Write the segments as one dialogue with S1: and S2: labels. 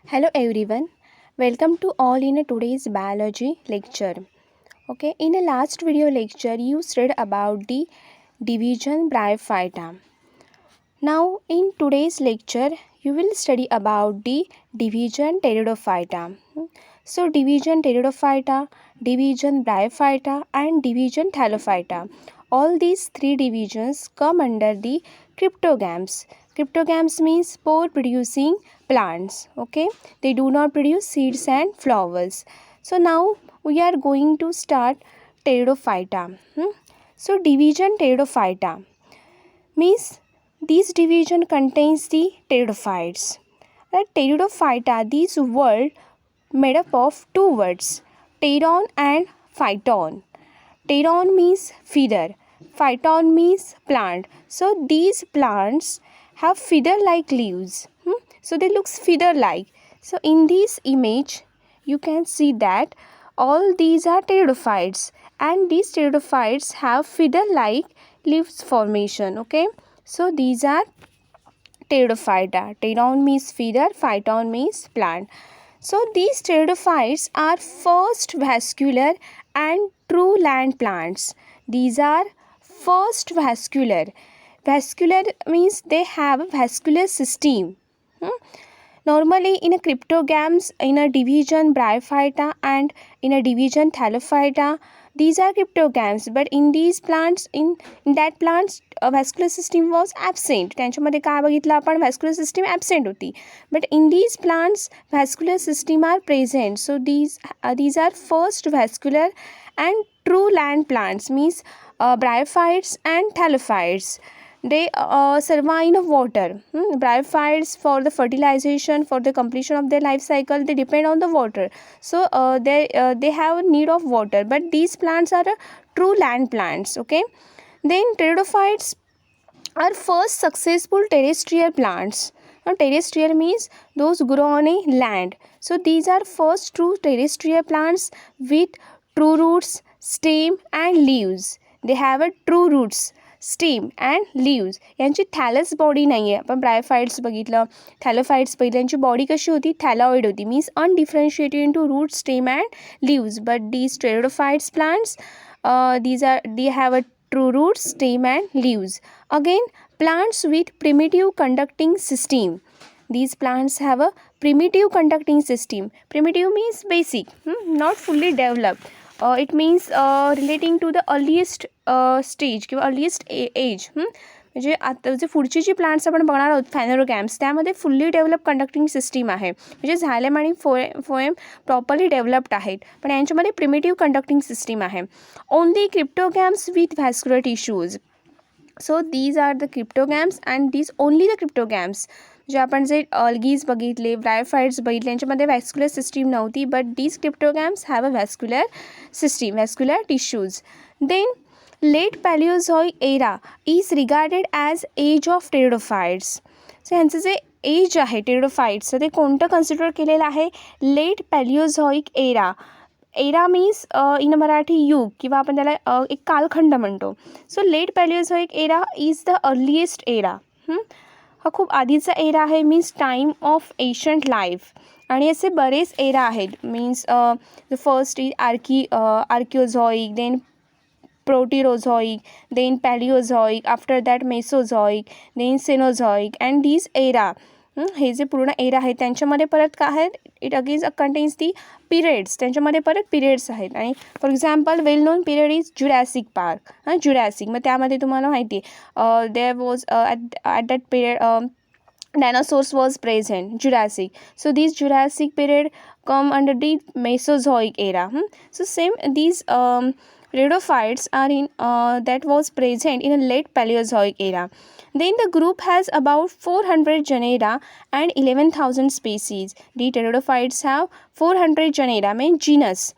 S1: Hello everyone, welcome to all in today's biology lecture. Okay, in the last video lecture you studied about the division Bryophyta. Now in today's lecture you will study about the division Pteridophyta. So division Pteridophyta, division Bryophyta and division Thallophyta. All these three divisions come under the cryptogams. Cryptogams means spore producing plants. Okay, they do not produce seeds and flowers. So now we are going to start Pteridophyta. So division Pteridophyta means this division contains the pteridophytes. The pteridophyta, this word made up of two words, pteron and phyton. Pteron means feather, phyton means plant. So these plants have feather-like leaves. So they look feather-like. So in this image, you can see that all these are pteridophytes, and these pteridophytes have feather-like leaves formation. Okay, so these are pteridophyta. Pteron means feather, phyton means plant. So these pteridophytes are first vascular and true land plants. These are first vascular. Vascular means they have a vascular system. Normally in a cryptogams, in a division Bryophyta and in a division Thallophyta, these are cryptogams, but in these plants, in that plants vascular system was absent. त्यांच्यामध्ये काय बघितलं आपण, vascular system absent होती, but in these plants vascular system are present. So these are first vascular and true land plants, means bryophytes and thallophytes. They survive in water. Bryophytes, for the fertilization, for the completion of their life cycle, they depend on the water. So they have need of water. But these plants are true land plants. Okay. Then pteridophytes are first successful terrestrial plants. Now terrestrial means those grow on a land. So these are first true terrestrial plants with true roots, stem and leaves. They have a true roots, stem and leaves. यांची थॅलस body नाही आहे. आपण bryophytes बघितलं, थॅलोफाइट्स बघितलं, यांची body कशी होती, thalloid होती, means undifferentiated into root, stem and leaves. But these pteridophytes plants, they have a true roots, stem and leaves. Again, plants with primitive conducting system. These plants have a primitive conducting system. Primitive means basic, not fully developed. It means relating to the earliest stage किंवा earliest as. म्हणजे आता जे पुढची जी plants आपण बघणार आहोत फॅनोरोगॅम्स, त्यामध्ये fully develop conducting system आहे. म्हणजे झालेम आणि फोएम प्रॉपरली डेव्हलप्ड आहेत, पण यांच्यामध्ये प्रिमिटिव्ह कंडक्टिंग सिस्टीम आहे. Only cryptogams with vascular tissues. So these are the cryptogams and these only the cryptogams. जे आपण जे अल्गीज बघितले, ब्रायोफाइट्स बघितले, यांच्यामध्ये व्हॅस्क्युलर सिस्टीम नव्हती, but these cryptogams have a vascular system, vascular tissues. Then late Palaeozoic era is regarded as age of pteridophytes. So यांचं जे as आहे टेरिडोफाइट्सचं, ते कोणतं कन्सिडर केलेलं आहे, late Palaeozoic era. Era means in Marathi युग, किंवा आपण त्याला एक कालखंड म्हणतो. So late Palaeozoic era is the earliest era. हा खूप आधीचा एरा आहे, means time of ancient life. आणि असे बरेच एरा आहेत, means the first is Archaeozoic, then Proterozoic, then Palaeozoic, after that Mesozoic, then Cenozoic and these era. हे जे पूर्ण एरा आहेत त्यांच्यामध्ये परत काय आहेत, it again contains the periods. त्यांच्यामध्ये परत पिरियड्स आहेत. आणि for example well known period is Jurassic Park. Jurassic, मग त्यामध्ये तुम्हाला माहिती आहे there was at that period dinosaurs was present, Jurassic. So these Jurassic period come under the Mesozoic era. So same these rhodophytes are in that was present in a late Paleozoic era. Then the group has about 400 genera and 11,000 species. The pteridophytes have 400 genera, means genus.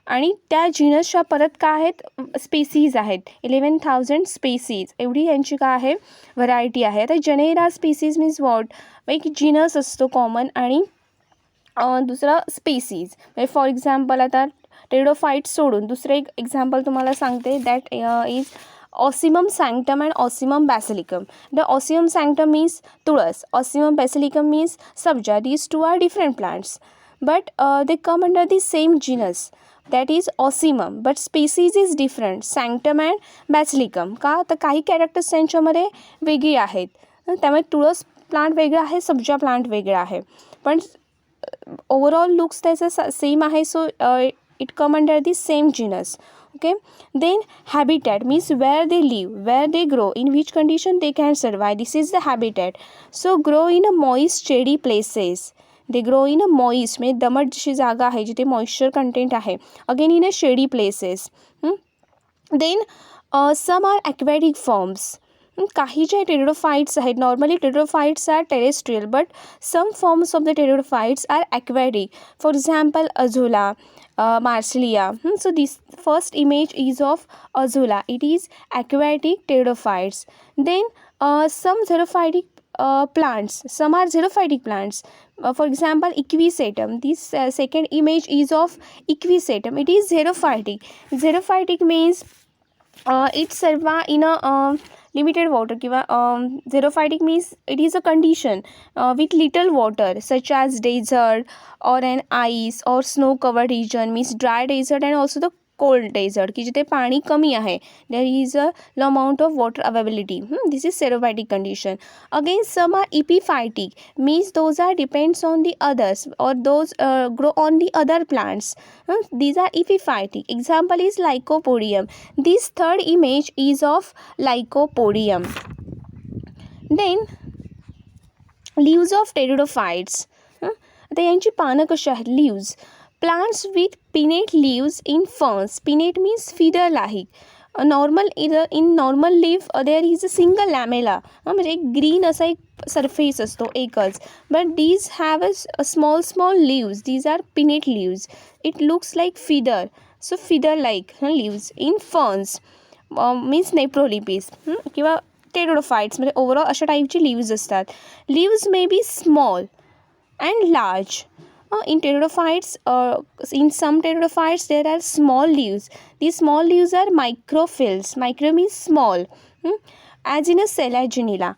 S1: आणि त्या जीनसच्या परत काय आहेत, species आहेत, 11,000 species. एवढी यांची काय आहे, व्हरायटी आहे. आता जनेरा स्पेसीज मीन्स वॉट, एक जीनस असतो कॉमन आणि दुसरं स्पेसीज. म्हणजे फॉर एक्झाम्पल आता टेरिडोफाइट्स सोडून दुसरं एक एक्झाम्पल तुम्हाला सांगते, that is Ocimum sanctum and Ocimum basilicum. The Ocimum sanctum means tulas, Ocimum basilicum means sabja. These two are different plants, but they come under the same genus, that is Ocimum, but species is different, sanctum and basilicum. का तर काही characters त्यांच्यामध्ये वेगळी आहेत, त्यामुळे तुळस plant वेगळा आहे, सब्जा प्लांट वेगळा आहे, पण ओवरऑल लुक्स त्याचं सेम आहे. So it come under the same genus. Okay, then habitat means where they live, where they grow, in which condition they can survive. This is the habitat. So grow in a moist shady places. They grow in a moist म्हणजे दमट जशी जागा आहे जिथे moisture content आहे, again in a shady places. Then some are aquatic forms. काही जे pteridophytes आहेत, normally pteridophytes are terrestrial, but some forms of the pteridophytes are aquatic. For example Azolla, Marsilia. So this first image is of Azula. It is aquatic pteridophytes. Then some xerophytic plants. Some are xerophytic plants. For example, Equisetum. This second image is of Equisetum. It is xerophytic. Xerophytic means it survive in a limited water. किंवा xerophytic means it is a condition with little water, such as desert or an ice or snow covered region, means dry desert and also the cold desert की जिथे पाणी कमी आहे, there is a low amount of water availability. This is xerophytic condition. Again, some are epiphytic, means those are depends on the others or those grow on the other plants. These are epiphytic. Example is Lycopodium. This third image is of Lycopodium. Then leaves of pteridophytes. आता यांची पानं कशी आहेत, leaves. Plants with pinnate leaves in ferns. Pinnate means feather like. In normal leaf there is a single lamella. म्हणजे एक green असा एक surface असतो एकच, but these have a small leaves. These are pinnate leaves. It looks like feather, so feather like leaves in ferns, means Nephrolepis किंवा pteridophytes म्हणजे overall अशा टाईपची लीव्ज असतात. Leaves may be small and large. In pteridophytes, in some pteridophytes there are small leaves. These small leaves are microphyls. Micro means small. As in a Selaginella.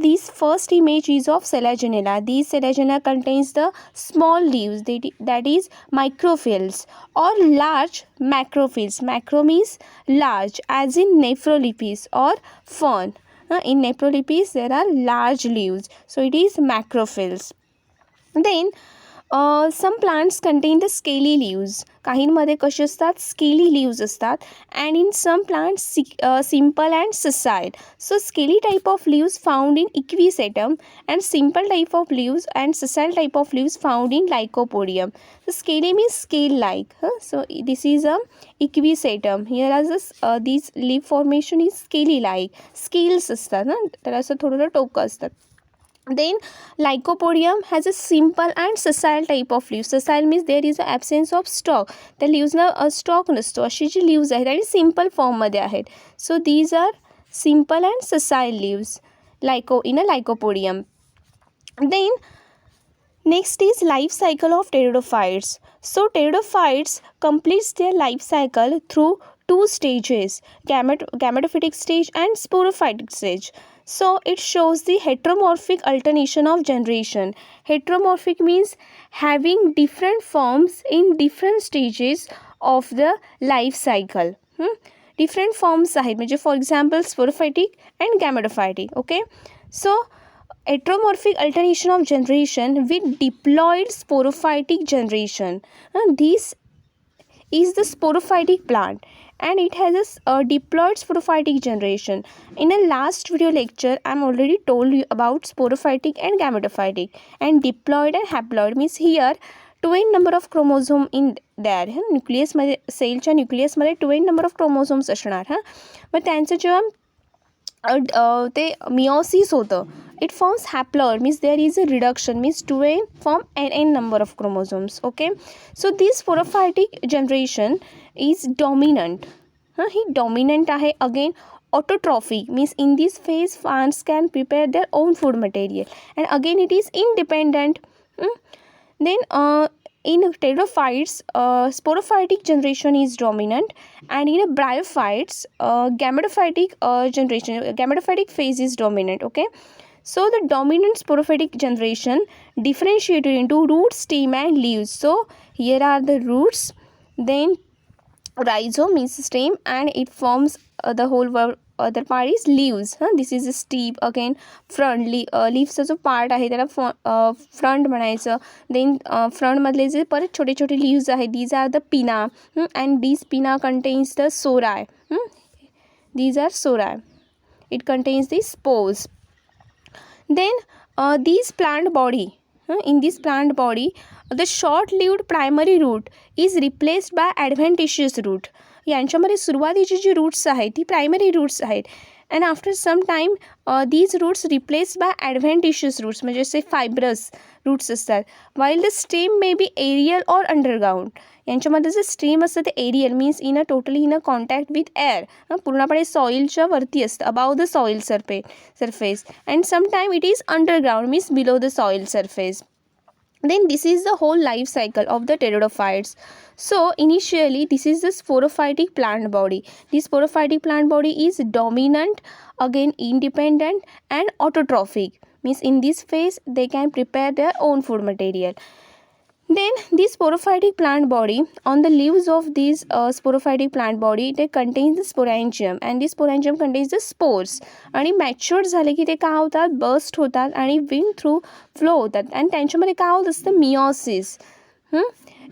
S1: This first image is of Selaginella. These Selaginella contains the small leaves, that is microphyls, or large macrophyls. Macro means large, as in Nephrolepis or fern. In Nephrolepis there are large leaves, so it is macrophyls. Then some plants contain the scaly leaves. काहींमध्ये कसे असतात, scaly leaves असतात, and in some plants simple and sessile. So scaly type of leaves found in Equisetum and simple type of leaves and sessile type of leaves found in Lycopodium. So scaly means scale like. So this is a Equisetum. Here are these leaf formation is scaly like. Scales असतात, तर असं थोडं टोकं असतात. Then Lycopodium has a simple and sessile type of leaves. Sessile means there is a absence of stalk. त्या लीव्सना stock नसतो, अशी जी leaves आहेत आणि सिम्पल फॉर्ममध्ये आहेत. So these are simple and sessile leaves in a Lycopodium. Then next is life cycle of pteridophytes. So pteridophytes completes their life cycle through two stages, gametophytic stage and sporophytic stage. So it shows the heteromorphic alternation of generation. Heteromorphic means having different forms in different stages of the life cycle. Different forms आहेत म्हणजे for example sporophytic and gametophytic. Okay, so heteromorphic alternation of generation with diploid sporophytic generation. This is the sporophytic plant and it has a diploid sporophytic generation. In a last video lecture I am already told you about sporophytic and gametophytic, and diploid and haploid means here 12 number of chromosome in there. Nucleus मध्ये, सेलच्या न्यूक्लियसमध्ये 12 number of chromosomes असणार. मग त्यांचं जेव्हा ते meiosis होतं, it forms haploid, means there is a reduction, means 12 form n number of chromosomes. Okay, so this sporophytic generation is dominant. He dominant आहे. Again autotrophic means in this phase plants can prepare their own food material, and again it is independent. Then in pteridophytes, sporophytic generation is dominant, and in bryophytes, gametophytic phase is dominant. Okay, so the dominant sporophytic generation differentiated into root, stem, and leaves. So here are the roots, then rhizome means stem, and it forms the whole other part is leaves. This is a steep, again front leaves जो part आहे त्याला front म्हणायचं. Then फ्रंटमधले जे परत छोटे छोटे leaves आहेत, these are the pinna, and these pinna contains the sori. These are sorae. It contains the spores. Then these plant body, in this plant body, the short-lived primary root is replaced by adventitious root. यांच्यामध्ये सुरुवातीची जी roots आहेत ती primary roots आहेत, and after some time these roots replace by adventitious roots, म्हणजे असे fibrous roots असतात. While the stem may be aerial or underground. यांच्यामध्ये जे स्टेम असतं ते aerial means totally in a contact with air, पूर्णपणे सॉईलच्या वरती असतं, above the soil surface, and sometime it is underground means below the soil surface. Then this is the whole life cycle of the pteridophytes. So initially this is the sporophytic plant body. This sporophytic plant body is dominant, again independent, and autotrophic, means in this phase they can prepare their own food material. Then this sporophytic plant body, on the leaves of this sporophytic plant body, they contains the sporangium, and this sporangium contains the spores. आणि matured झाले की ते काय होतात, bast होतात आणि wind through flow होतात, आणि त्यांच्यामध्ये काय होत असतं, meiosis.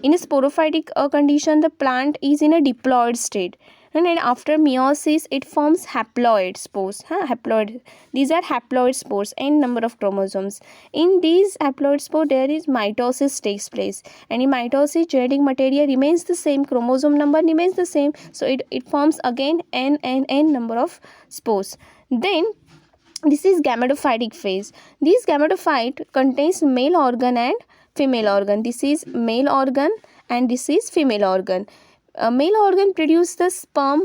S1: In a sporophytic condition, the plant is in a diploid state, and after meiosis it forms haploid spores. Haploid, these are haploid spores, n number of chromosomes. In these haploid spore there is mitosis takes place, and in mitosis genetic material remains the same, chromosome number remains the same, so it forms again n number of spores. Then this is gametophytic phase. This gametophyte contains male organ and female organ. This is male organ and this is female organ. Male organ produce the sperm,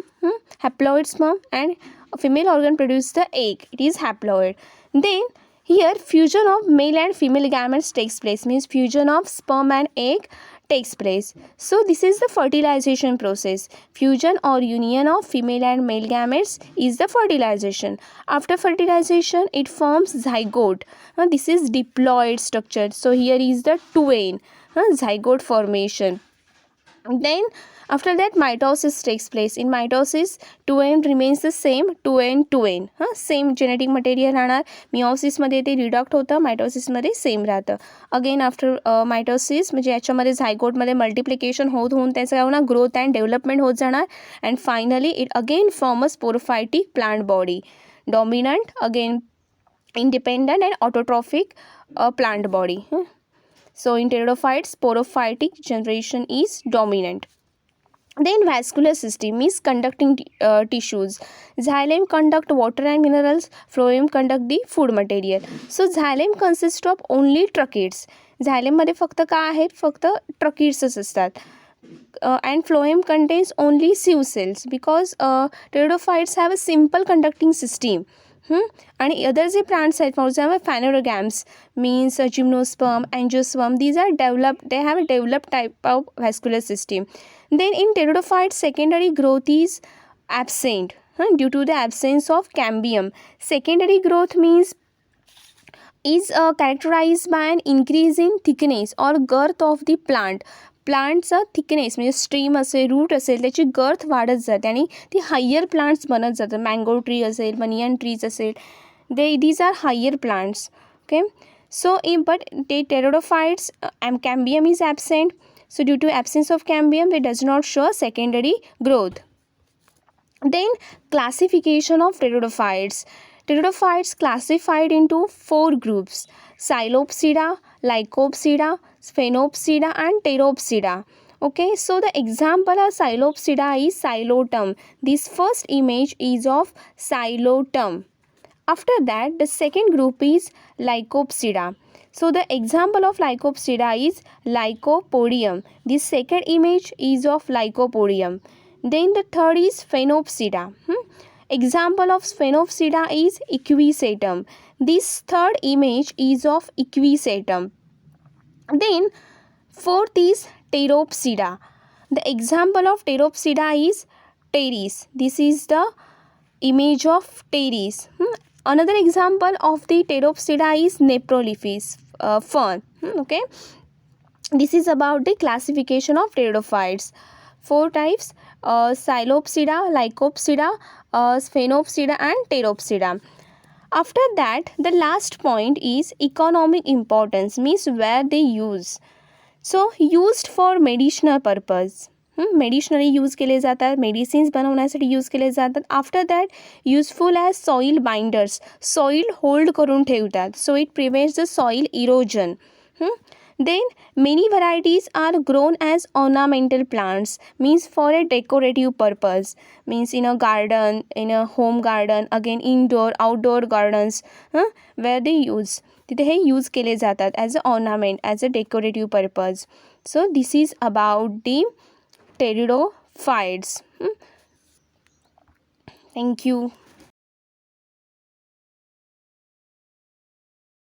S1: haploid sperm, and female organ produce the egg, it is haploid. Then here fusion of male and female gametes takes place, means fusion of sperm and egg takes place. So this is the fertilization process. Fusion or union of female and male gametes is the fertilization. After fertilization it forms zygote. This is diploid structure, so here is the twin, zygote formation. Then after that mitosis takes place. In mitosis 2n remains the same, 2n same genetic material राहणार. मिओसिसमध्ये ते redact होतं, मायटोसिसमध्ये same राहतं. Again after mitosis म्हणजे याच्यामध्ये झायगोटमध्ये multiplication होऊन त्याचं काय होणार, ग्रोथ अँड डेव्हलपमेंट होत जाणार, and finally it again form a sporophytic plant body, dominant, again independent and autotrophic plant body. So in pteridophytes, sporophytic generation is dominant. Then vascular system is conducting tissues. Xylem conduct water and minerals, phloem conduct the food material. So xylem consists of only tracheids. Xylem मध्ये फक्त काय आहेत, फक्त tracheids असतात. And phloem contains only sieve cells because pteridophytes have a simple conducting system. आणि other जे plants आहेत, for example phanerogams means gymnosperm, angiosperm, these are developed, they have a developed type of vascular system. Then in pteridophytes secondary growth is absent due to the absence of cambium. Secondary growth means is characterized by an increase in thickness or girth of the plant. प्लांटचा thickness म्हणजे stream असेल, root असेल, त्याची गर्थ वाढत जाते आणि ती higher plants बनत जातात. मँगो ट्री असेल, बनियन ट्रीज असेल, these are higher plants. Okay, so but the pteridophytes cambium is absent, so due to absence of cambium they does not show secondary growth. Then classification of pteridophytes. Pteridophytes classified into 4 groups: Psilopsida, Lycopsida, Sphenopsida and Pteropsida. Okay, so the example of Psilopsida is Psilotum. This first image is of Psilotum. After that, the second group is Lycopsida. So the example of Lycopsida is Lycopodium. This second image is of Lycopodium. Then the third is Phenopsida. Example of Phenopsida is Equisetum. This third image is of Equisetum. Then Fourth is Pteropsida. The example of Pteropsida is pteris. This is the image of pteris. Another example of the Pteropsida is Nephrolepis, fern. Okay, this is about the classification of pteridophytes. Four types: Psilopsida, Lycopsida, Sphenopsida and Pteropsida. After that, the last point is economic importance, means where they use. So used for medicinal purpose. Medicinary use केले जातात, medicines बनवण्यासाठी use केले जातात. After that useful as soil binders, soil hold करून ठेवतात. So it prevents the soil erosion. Then many varieties are grown as ornamental plants, means for a decorative purpose, means in a garden, in a home garden, again indoor outdoor gardens, where they use, तिथे हे use केले जातात as a ornament, as a decorative purpose. So this is about the pteridophytes. Thank you.